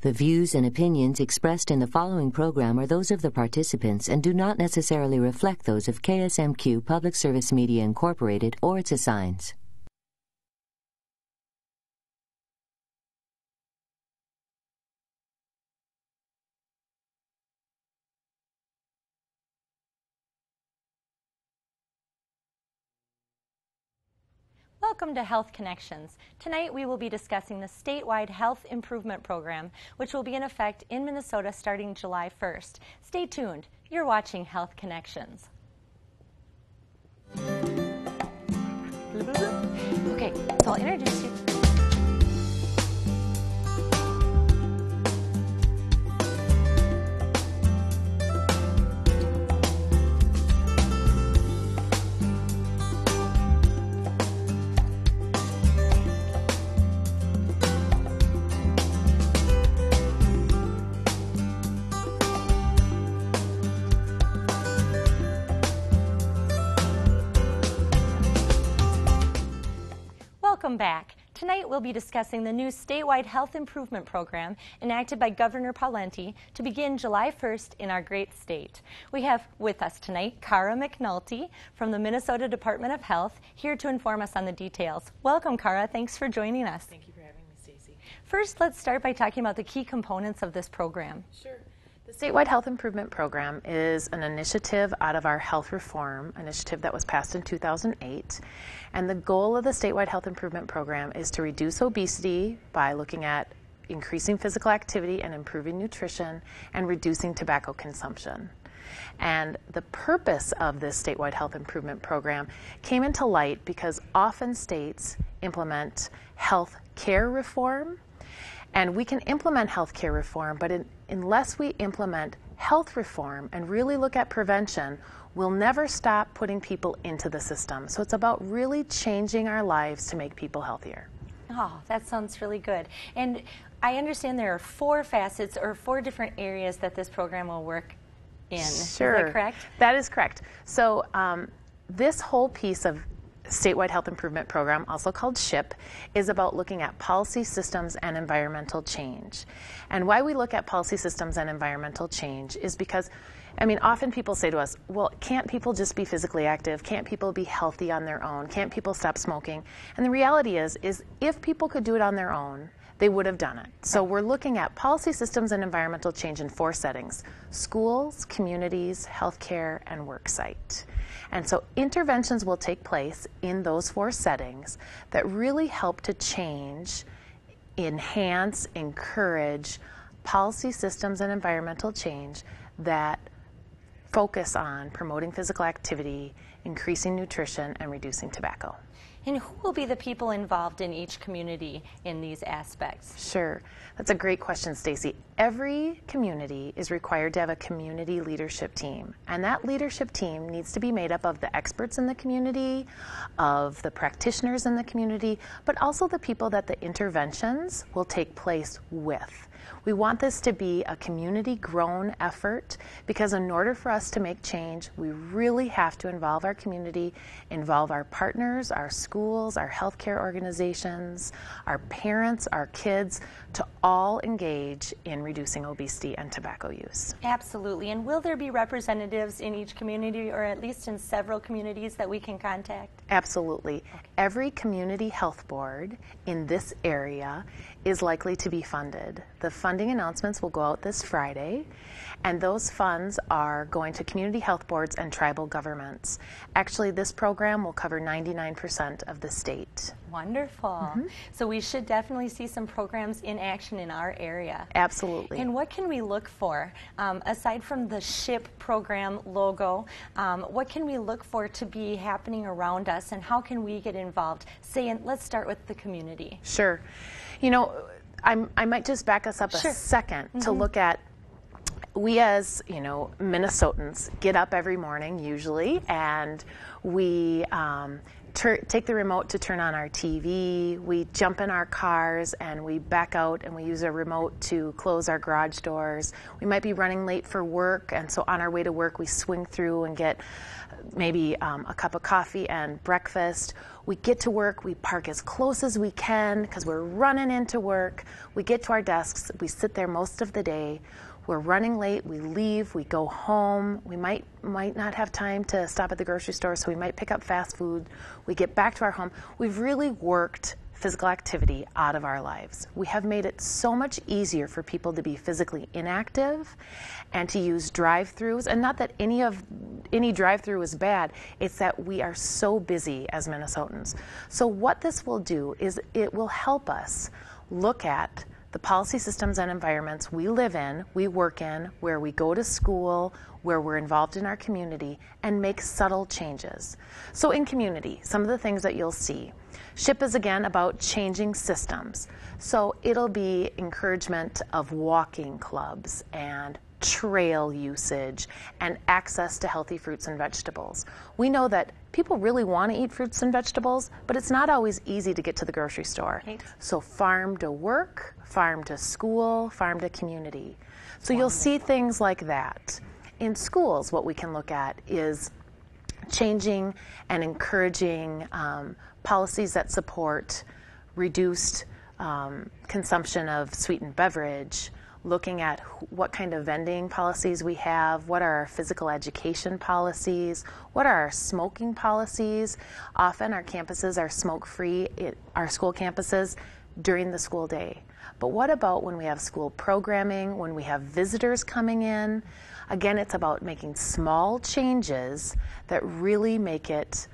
The views and opinions expressed in the following program are those of the participants and do not necessarily reflect those of KSMQ Public Service Media Incorporated or its assigns. Welcome to Health Connections. Tonight we will be discussing the Statewide Health Improvement Program, which will be in effect in Minnesota starting July 1st. Stay tuned. You're watching Health Connections. Okay, so I'll introduce you. Welcome back. Tonight we'll be discussing the new Statewide Health Improvement Program enacted by Governor Pawlenty to begin July 1st in our great state. We have with us tonight Cara McNulty from the Minnesota Department of Health here to inform us on the details. Welcome, Cara. Thanks for joining us. Thank you for having me, Stacie. First, let's start by talking about the key components of this program. Sure. The Statewide Health Improvement Program is an initiative out of our health reform initiative that was passed in 2008. And the goal of the Statewide Health Improvement Program is to reduce obesity by looking at increasing physical activity and improving nutrition and reducing tobacco consumption. And the purpose of this Statewide Health Improvement Program came into light because often states implement health care reform. And we can implement health care reform, but unless we implement health reform and really look at prevention, we'll never stop putting people into the system. So it's about really changing our lives to make people healthier. Oh, that sounds really good. And I understand there are 4 facets or 4 different areas that this program will work in. Sure. Is that correct? That is correct. So this whole piece of Statewide Health Improvement Program, also called SHIP, is about looking at policy systems and environmental change. And why we look at policy systems and environmental change is because, I mean, often people say to us, well, can't people just be physically active? Can't people be healthy on their own? Can't people stop smoking? And the reality is if people could do it on their own, they would have done it. So we're looking at policy systems and environmental change in 4 settings: schools, communities, healthcare, and worksite. And so interventions will take place in those 4 settings that really help to change, enhance, encourage policy systems and environmental change that focus on promoting physical activity, increasing nutrition, and reducing tobacco. And who will be the people involved in each community in these aspects? Sure. That's a great question, Stacie. Every community is required to have a community leadership team. And that leadership team needs to be made up of the experts in the community, of the practitioners in the community, but also the people that the interventions will take place with. We want this to be a community-grown effort because in order for us to make change, we really have to involve our community, involve our partners, our schools, our healthcare organizations, our parents, our kids, to all engage in reducing obesity and tobacco use. Absolutely. And will there be representatives in each community, or at least in several communities, that we can contact? Absolutely. Okay. Every community health board in this area is likely to be funded. The funding announcements will go out this Friday, and those funds are going to community health boards and tribal governments. Actually, this program will cover 99% of the state. Wonderful. Mm-hmm. So we should definitely see some programs in action in our area. Absolutely. And what can we look for? Aside from the SHIP program logo, what can we look for to be happening around us, and how can we get involved? Let's start with the community. Sure. You know, I might just back us up Sure. a second to look at, we as, Minnesotans get up every morning usually, and we take the remote to turn on our TV, we jump in our cars and we back out and we use a remote to close our garage doors. We might be running late for work, and so on our way to work we swing through and get maybe a cup of coffee and breakfast. We get to work, we park as close as we can because we're running into work. We get to our desks, we sit there most of the day. We're running late, we leave, we go home. We might not have time to stop at the grocery store, so we might pick up fast food. We get back to our home. We've really worked physical activity out of our lives. We have made it so much easier for people to be physically inactive and to use drive-throughs. And not that any drive-through is bad, it's that we are so busy as Minnesotans. So what this will do is it will help us look at the policy systems and environments we live in, we work in, where we go to school, where we're involved in our community, and make subtle changes. So in community, some of the things that you'll see. SHIP is again about changing systems. So it'll be encouragement of walking clubs and trail usage and access to healthy fruits and vegetables. We know that people really want to eat fruits and vegetables, but it's not always easy to get to the grocery store. Right. So farm to work, farm to school, farm to community. So you'll see things like that. In schools, what we can look at is changing and encouraging policies that support reduced consumption of sweetened beverage, looking at what kind of vending policies we have, what are our physical education policies, what are our smoking policies. Often our campuses are smoke-free, our school campuses, during the school day. But what about when we have school programming, when we have visitors coming in? Again, it's about making small changes that really make it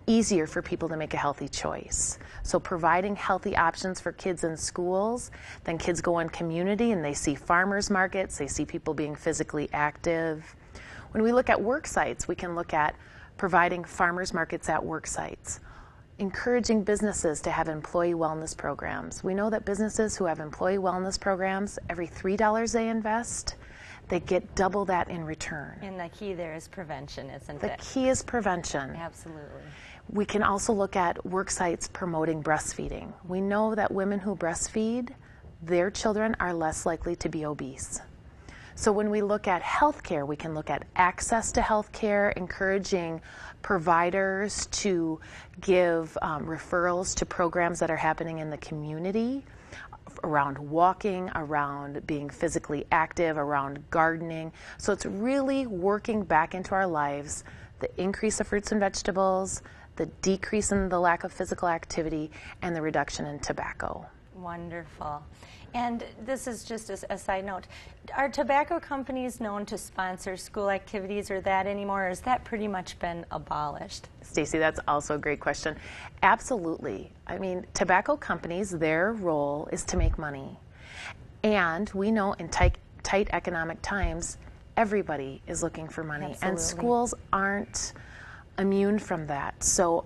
easier for people to make a healthy choice. So providing healthy options for kids in schools, then kids go in community and they see farmers markets, they see people being physically active. When we look at work sites, we can look at providing farmers markets at work sites, encouraging businesses to have employee wellness programs. We know that businesses who have employee wellness programs, every $3 they invest, they get double that in return. And the key there is prevention, isn't it? The key is prevention. Absolutely. We can also look at work sites promoting breastfeeding. We know that women who breastfeed, their children are less likely to be obese. So when we look at healthcare, we can look at access to healthcare, encouraging providers to give referrals to programs that are happening in the community around walking, around being physically active, around gardening. So it's really working back into our lives, the increase of fruits and vegetables, the decrease in the lack of physical activity, and the reduction in tobacco. Wonderful. And this is just a side note. Are tobacco companies known to sponsor school activities or that anymore, or has that pretty much been abolished? Stacie, that's also a great question. Absolutely. I mean, tobacco companies, their role is to make money. And we know in tight economic times, everybody is looking for money. Absolutely. And schools aren't immune from that. So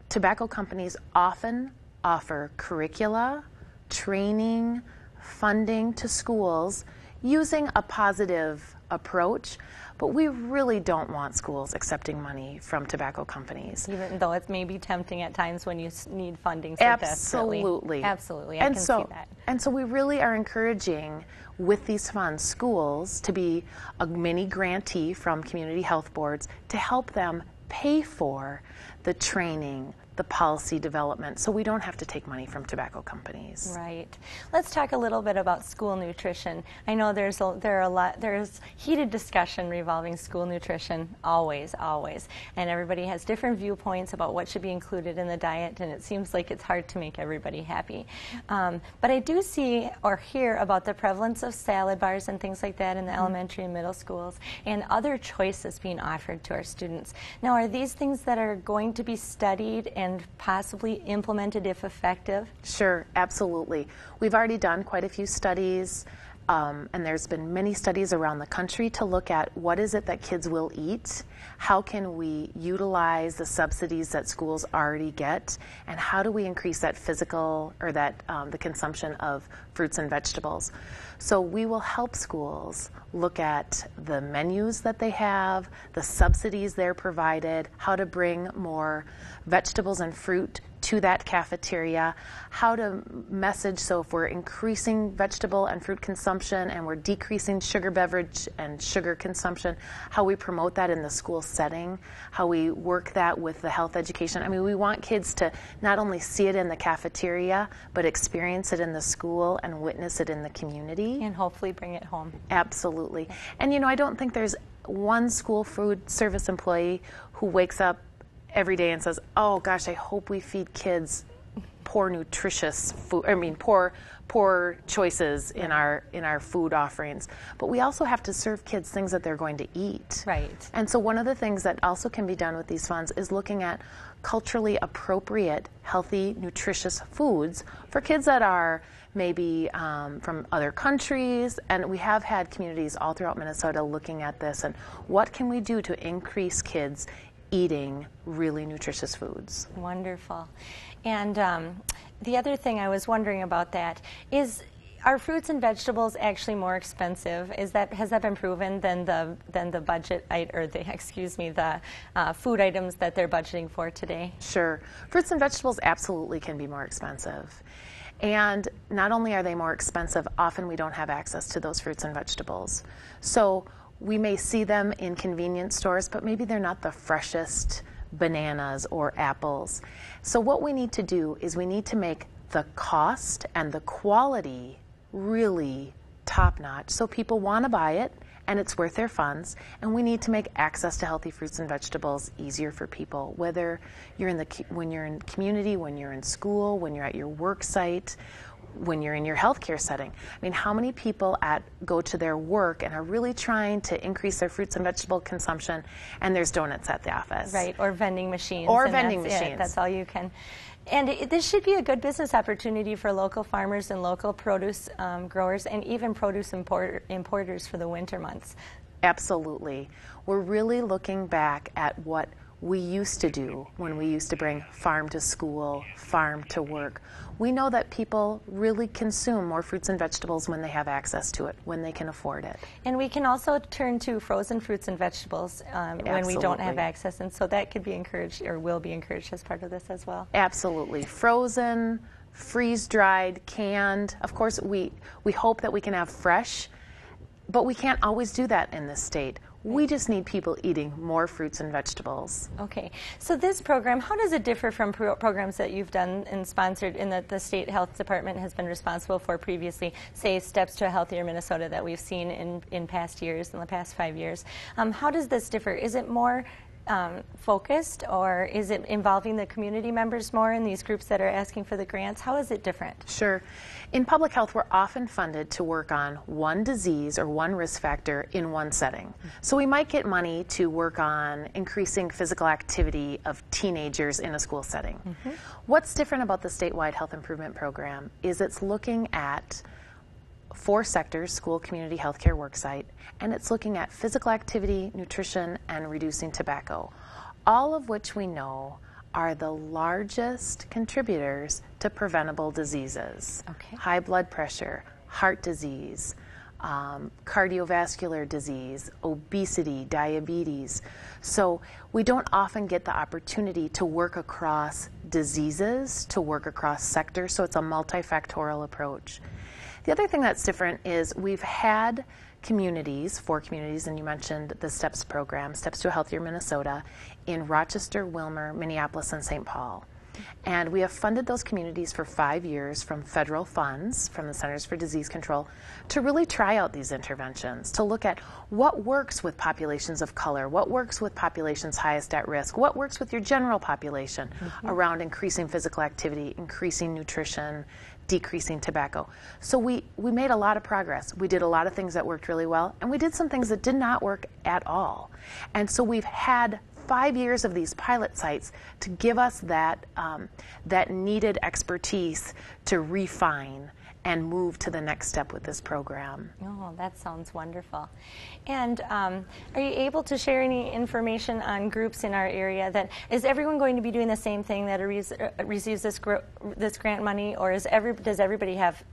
tobacco companies often offer curricula, training, funding to schools using a positive approach, but we really don't want schools accepting money from tobacco companies. Even though it may be tempting at times when you need funding so desperately. Absolutely. Absolutely, I can see that. And so we really are encouraging with these funds schools to be a mini grantee from community health boards to help them pay for the training, the policy development, so we don't have to take money from tobacco companies. Right. Let's talk a little bit about school nutrition. I know there's heated discussion revolving school nutrition, always, and everybody has different viewpoints about what should be included in the diet, and it seems like it's hard to make everybody happy. But I do see or hear about the prevalence of salad bars and things like that in the elementary and middle schools, and other choices being offered to our students. Now, are these things that are going to be studied and possibly implemented if effective? Sure, absolutely. We've already done quite a few studies, and there's been many studies around the country to look at what is it that kids will eat, how can we utilize the subsidies that schools already get, and how do we increase that physical or that the consumption of fruits and vegetables. So we will help schools look at the menus that they have, the subsidies they're provided, how to bring more vegetables and fruit to that cafeteria, how to message, so if we're increasing vegetable and fruit consumption and we're decreasing sugar beverage and sugar consumption, how we promote that in the school setting, how we work that with the health education. I mean, we want kids to not only see it in the cafeteria, but experience it in the school and witness it in the community. And hopefully bring it home. Absolutely. And you know, I don't think there's one school food service employee who wakes up every day and says, oh gosh, I hope we feed kids poor nutritious food, poor choices in our food offerings. But we also have to serve kids things that they're going to eat. Right. And so one of the things that also can be done with these funds is looking at culturally appropriate, healthy, nutritious foods for kids that are maybe from other countries. And we have had communities all throughout Minnesota looking at this and what can we do to increase kids eating really nutritious foods. Wonderful. And the other thing I was wondering about that is, are fruits and vegetables actually more expensive? Has that been proven than the budget or the food items that they're budgeting for today? Sure, fruits and vegetables absolutely can be more expensive. And not only are they more expensive, often we don't have access to those fruits and vegetables. So we may see them in convenience stores, but maybe they're not the freshest bananas or apples. So what we need to do is we need to make the cost and the quality really top-notch so people want to buy it and it's worth their funds. And we need to make access to healthy fruits and vegetables easier for people, whether you're when you're in community, when you're in school, when you're at your work site, when you're in your healthcare setting. I mean, how many people go to their work and are really trying to increase their fruits and vegetable consumption, and there's donuts at the office? Right, or vending machines. Or vending machines. That's all you can. And this should be a good business opportunity for local farmers and local produce growers and even produce importers for the winter months. Absolutely. We're really looking back at what we used to do when we used to bring farm to school, farm to work. We know that people really consume more fruits and vegetables when they have access to it, when they can afford it. And we can also turn to frozen fruits and vegetables when we don't have access, and so that could be encouraged or will be encouraged as part of this as well. Absolutely. Frozen, freeze-dried, canned. Of course, we hope that we can have fresh, but we can't always do that in this state. We just need people eating more fruits and vegetables. Okay, so this program, how does it differ from programs that you've done and sponsored and that the State Health Department has been responsible for previously, say Steps to a Healthier Minnesota that we've seen in past years, in the past 5 years? How does this differ? Is it more focused, or is it involving the community members more in these groups that are asking for the grants? How is it different? Sure. In public health, we're often funded to work on one disease or one risk factor in one setting. So we might get money to work on increasing physical activity of teenagers in a school setting. What's different about the Statewide Health Improvement Program is it's looking at 4 sectors: school, community, healthcare, worksite, and it's looking at physical activity, nutrition, and reducing tobacco, all of which we know are the largest contributors to preventable diseases. Okay. High blood pressure, heart disease, cardiovascular disease, obesity, diabetes. So we don't often get the opportunity to work across diseases, to work across sectors, so it's a multifactorial approach. The other thing that's different is we've had communities, 4 communities, and you mentioned the STEPS program, Steps to a Healthier Minnesota, in Rochester, Willmar, Minneapolis, and St. Paul. And we have funded those communities for 5 years from federal funds, from the Centers for Disease Control, to really try out these interventions, to look at what works with populations of color, what works with populations highest at risk, what works with your general population around increasing physical activity, increasing nutrition, decreasing tobacco. So we made a lot of progress. We did a lot of things that worked really well, and we did some things that did not work at all. And so we've had 5 years of these pilot sites to give us that needed expertise to refine and move to the next step with this program. Oh, that sounds wonderful. And are you able to share any information on groups in our area? That is everyone going to be doing the same thing that receives this grant money, or does everybody have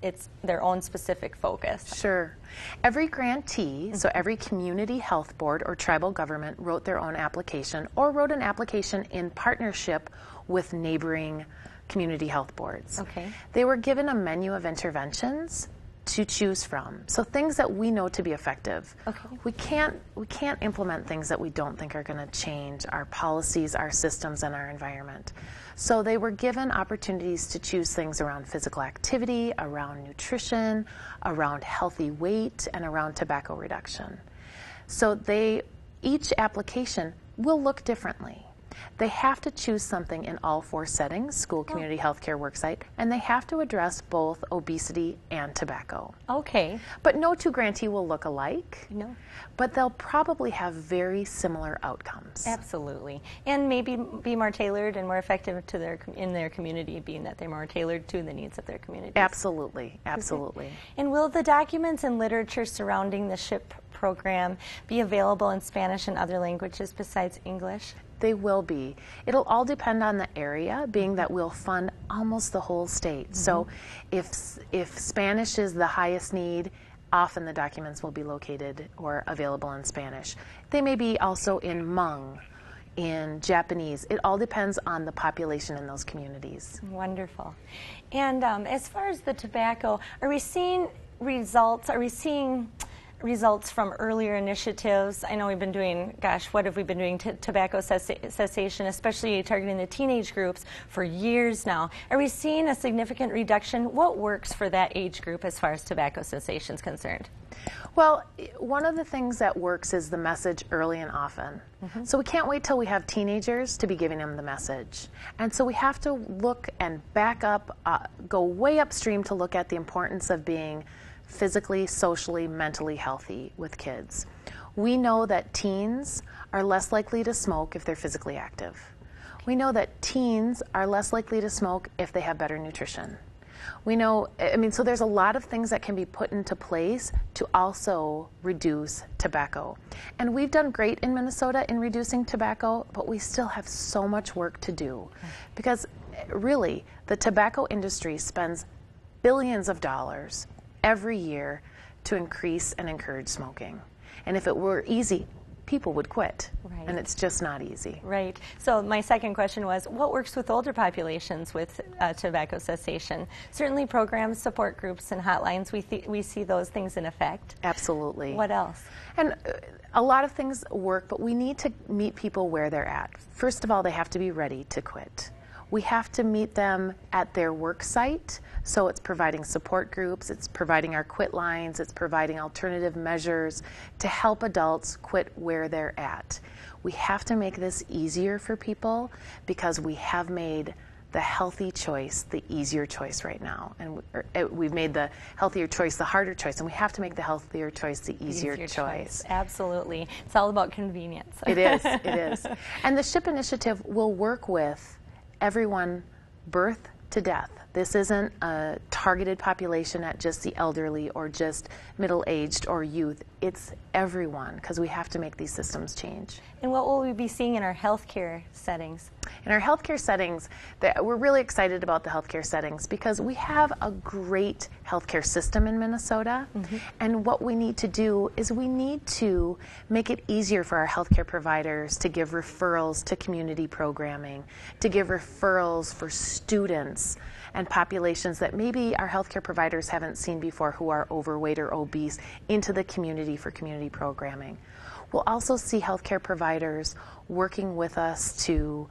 their own specific focus? Sure. Every grantee, so every community health board or tribal government, wrote their own application or wrote an application in partnership with neighboring community health boards. Okay. They were given a menu of interventions to choose from. So things that we know to be effective. Okay. We can't implement things that we don't think are going to change our policies, our systems, and our environment. So they were given opportunities to choose things around physical activity, around nutrition, around healthy weight, and around tobacco reduction. So each application will look differently. They have to choose something in all 4 settings, school, community, healthcare, worksite, and they have to address both obesity and tobacco. Okay. But no 2 grantee will look alike. No. But they'll probably have very similar outcomes. Absolutely. And maybe be more tailored and more effective to in their community, being that they're more tailored to the needs of their community. Absolutely. Absolutely. Okay. And will the documents and literature surrounding the SHIP program be available in Spanish and other languages besides English? They will be. It'll all depend on the area, being that we'll fund almost the whole state. Mm-hmm. So if Spanish is the highest need, often the documents will be located or available in Spanish. They may be also in Hmong, in Japanese. It all depends on the population in those communities. Wonderful. And as far as the tobacco, are we seeing results? Are we seeing results from earlier initiatives? I know we've been doing, gosh, what have we been doing? Tobacco cessation, especially targeting the teenage groups, for years now. Are we seeing a significant reduction? What works for that age group as far as tobacco cessation is concerned? Well, one of the things that works is the message early and often. Mm-hmm. So we can't wait till we have teenagers to be giving them the message. And so we have to look and back up, go way upstream to look at the importance of being physically, socially, mentally healthy with kids. We know that teens are less likely to smoke if they're physically active. We know that teens are less likely to smoke if they have better nutrition. We know, so there's a lot of things that can be put into place to also reduce tobacco. And we've done great in Minnesota in reducing tobacco, but we still have so much work to do. Because really, the tobacco industry spends billions of dollars every year to increase and encourage smoking. And if it were easy, people would quit. Right. And it's just not easy. Right. So my second question was, what works with older populations with tobacco cessation? Certainly programs, support groups, and hotlines, we see those things in effect. Absolutely. What else? And a lot of things work, but we need to meet people where they're at. First of all, they have to be ready to quit. We have to meet them at their work site, so it's providing support groups, it's providing our quit lines, it's providing alternative measures to help adults quit where they're at. We have to make this easier for people because we have made the healthy choice the easier choice right now. And we've made the healthier choice the harder choice, and we have to make the healthier choice the easier choice. Absolutely. It's all about convenience. It is, it is. And the SHIP initiative will work with everyone birth to death. This isn't a targeted population at just the elderly or just middle-aged or youth. It's everyone, because we have to make these systems change. And what will we be seeing in our healthcare settings? In our healthcare settings, we're really excited about the healthcare settings because we have a great healthcare system in Minnesota. Mm-hmm. And what we need to do is we need to make it easier for our healthcare providers to give referrals to community programming, to give referrals for students and populations that maybe our healthcare providers haven't seen before who are overweight or obese into the community for community programming. We'll also see healthcare providers working with us to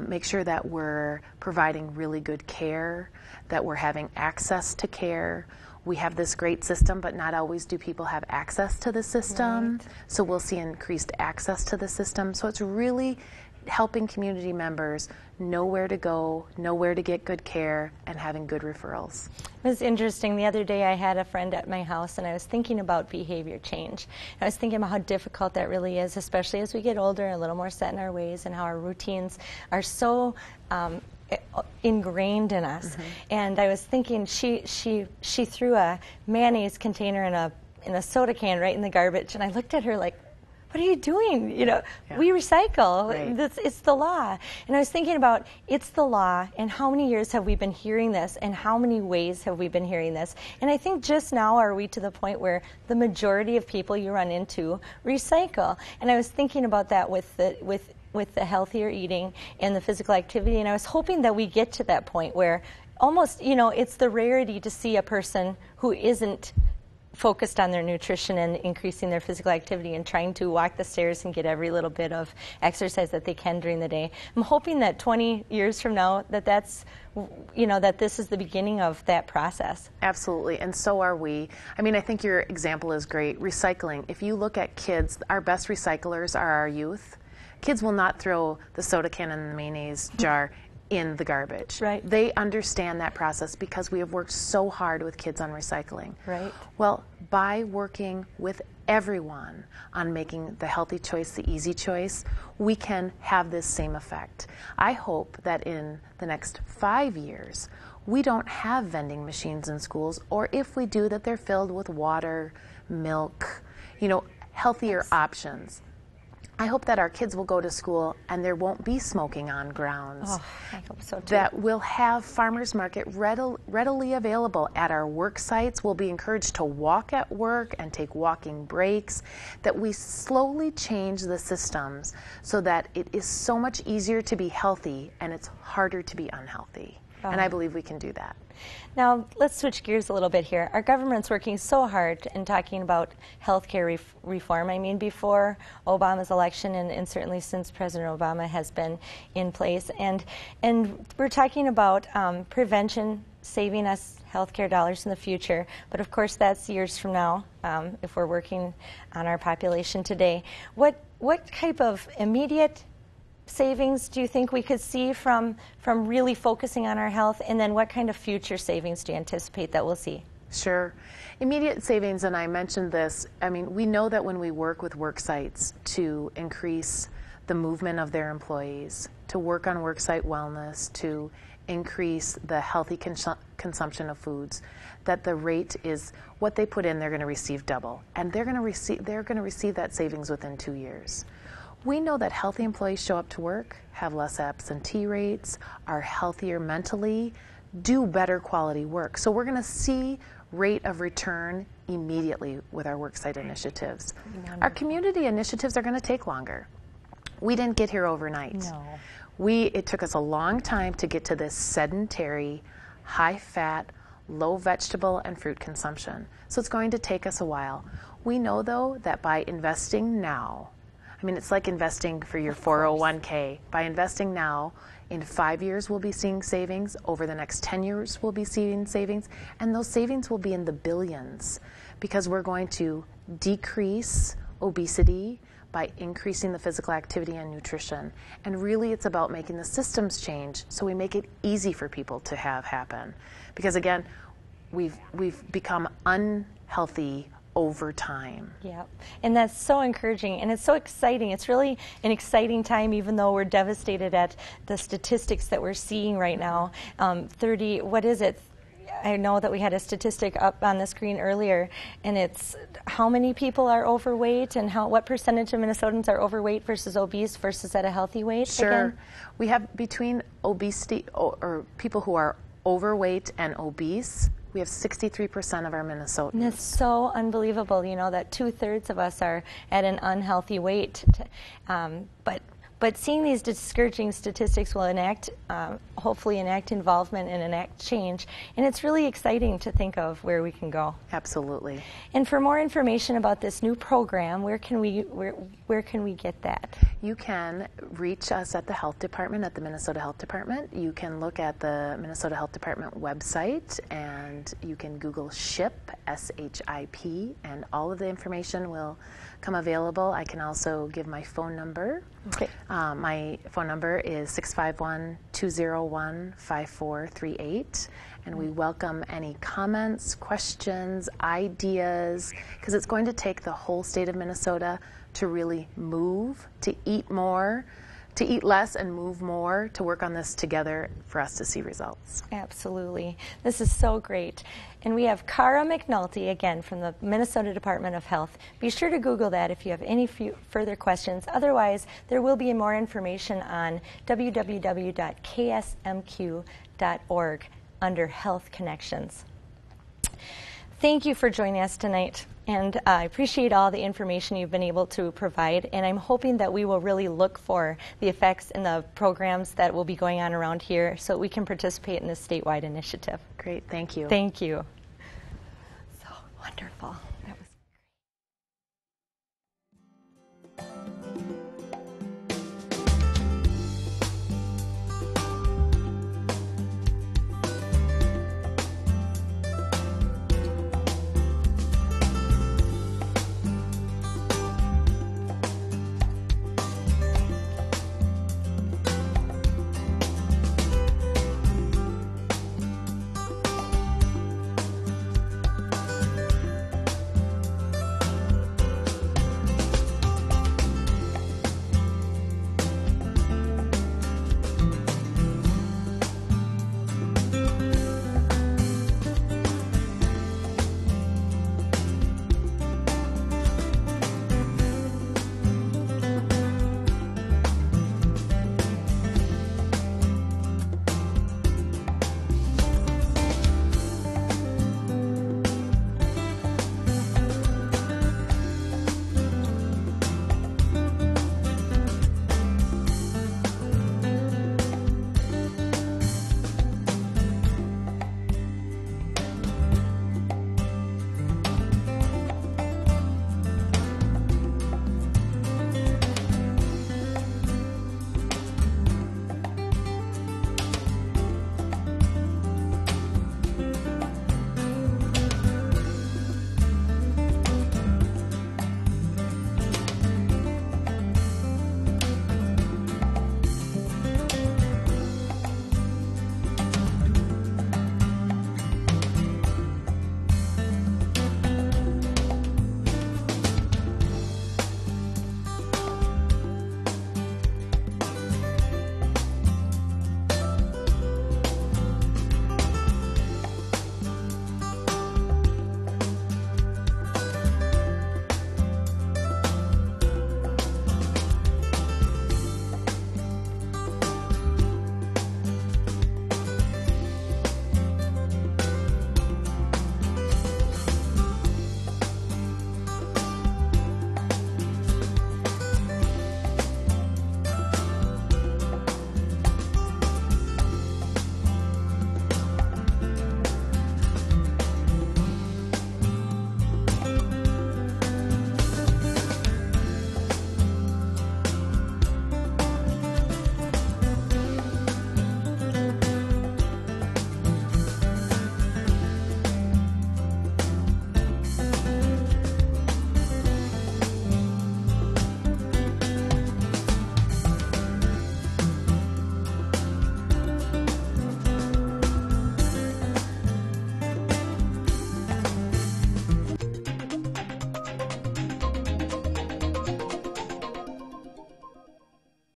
make sure that we're providing really good care, that we're having access to care. We have this great system, but not always do people have access to the system. Right. So we'll see increased access to the system. So it's really helping community members know where to go, know where to get good care, and having good referrals. It was interesting. The other day I had a friend at my house, and I was thinking about behavior change. I was thinking about how difficult that really is, especially as we get older, a little more set in our ways, and how our routines are so ingrained in us. Mm-hmm. And I was thinking she threw a mayonnaise container in a soda can right in the garbage, and I looked at her like, what are you doing? You know, yeah. We recycle. Right. It's the law. And I was thinking about it's the law, and how many years have we been hearing this, and how many ways have we been hearing this? And I think just now are we to the point where the majority of people you run into recycle. And I was thinking about that with with the healthier eating and the physical activity, and I was hoping that we get to that point where almost, you know, it's the rarity to see a person who isn't focused on their nutrition and increasing their physical activity and trying to walk the stairs and get every little bit of exercise that they can during the day. I'm hoping that 20 years from now that that's, you know, that this is the beginning of that process. Absolutely, and so are we. I mean, I think your example is great. Recycling. If you look at kids, our best recyclers are our youth. Kids will not throw the soda can and the mayonnaise jar in the garbage. Right. They understand that process because we have worked so hard with kids on recycling. Right. Well, by working with everyone on making the healthy choice the easy choice, we can have this same effect. I hope that in the next 5 years, we don't have vending machines in schools, or if we do, that they're filled with water, milk, you know, healthier options. I hope that our kids will go to school and there won't be smoking on grounds. Oh, I hope so too. That we'll have farmers market readily available at our work sites. We'll be encouraged to walk at work and take walking breaks. That we slowly change the systems so that it is so much easier to be healthy and it's harder to be unhealthy. And I believe we can do that. Now, let's switch gears a little bit here. Our government's working so hard in talking about healthcare reform. I mean, before Obama's election and certainly since President Obama has been in place. And we're talking about prevention saving us healthcare dollars in the future. But of course, that's years from now if we're working on our population today. What type of immediate savings do you think we could see from really focusing on our health, and then what kind of future savings do you anticipate that we'll see? Sure. Immediate savings, and I mentioned this, I mean, we know that when we work with work sites to increase the movement of their employees, to work on worksite wellness, to increase the healthy consumption of foods, that the rate is what they put in, they're going to receive double, and they're going to receive that savings within 2 years. We know that healthy employees show up to work, have less absentee rates, are healthier mentally, do better quality work. So we're going to see rate of return immediately with our worksite initiatives. Wonderful. Our community initiatives are going to take longer. We didn't get here overnight. No. It took us a long time to get to this sedentary, high-fat, low vegetable and fruit consumption. So it's going to take us a while. We know, though, that by investing now, I mean, it's like investing for your 401k. By investing now, in 5 years we'll be seeing savings. Over the next 10 years we'll be seeing savings. And those savings will be in the billions because we're going to decrease obesity by increasing the physical activity and nutrition. And really it's about making the systems change so we make it easy for people to have happen. Because again, we've become unhealthy over time. Yeah, and that's so encouraging, and it's so exciting. It's really an exciting time, even though we're devastated at the statistics that we're seeing right now. 30, what is it? I know that we had a statistic up on the screen earlier, and it's how many people are overweight and what percentage of Minnesotans are overweight versus obese versus at a healthy weight? Sure. Again? We have between obesity or people who are overweight and obese, we have 63% of our Minnesotans. And it's so unbelievable, you know, that 2/3 of us are at an unhealthy weight. But seeing these discouraging statistics will hopefully enact involvement and enact change. And it's really exciting to think of where we can go. Absolutely. And for more information about this new program, where can we get that? You can reach us at the Health Department, at the Minnesota Health Department. You can look at the Minnesota Health Department website, and you can Google SHIP, S-H-I-P, and all of the information will come available. I can also give my phone number. Okay. My phone number is 651-201-5438, and we welcome any comments, questions, ideas, because it's going to take the whole state of Minnesota to really move, to eat more, to eat less and move more, to work on this together for us to see results. Absolutely. This is so great. And we have Cara McNulty, again, from the Minnesota Department of Health. Be sure to Google that if you have any further questions. Otherwise, there will be more information on www.ksmq.org under Health Connections. Thank you for joining us tonight, and I appreciate all the information you've been able to provide, and I'm hoping that we will really look for the effects in the programs that will be going on around here so that we can participate in this statewide initiative. Great, thank you. Thank you. So wonderful.